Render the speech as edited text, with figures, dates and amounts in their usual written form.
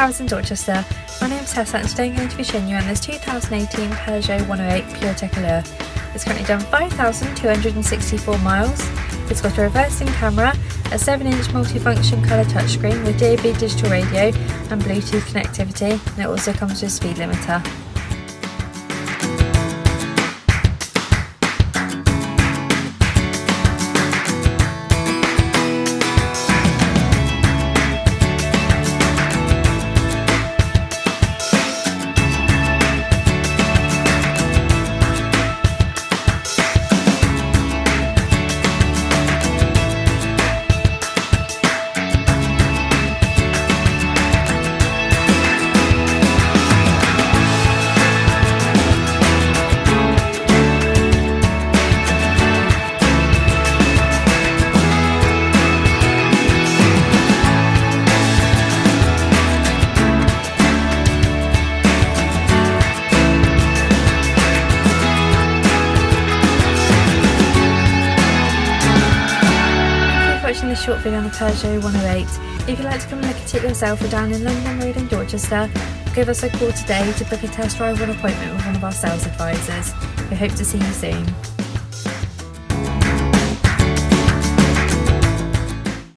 Cars in Dorchester. My name is Tessa and today I'm going to be showing you on this 2018 Peugeot 108 Pure Allure. It's currently done 5,264 miles. It's got a reversing camera, a 7-inch multifunction colour touchscreen with DAB digital radio and Bluetooth connectivity, and it also comes with a speed limiter. Watching this short video on the Peugeot 108. If you'd like to come and look at it yourself, we're down in London Road in Dorchester. Give us a call today to book a test drive or an appointment with one of our sales advisors. We hope to see you soon.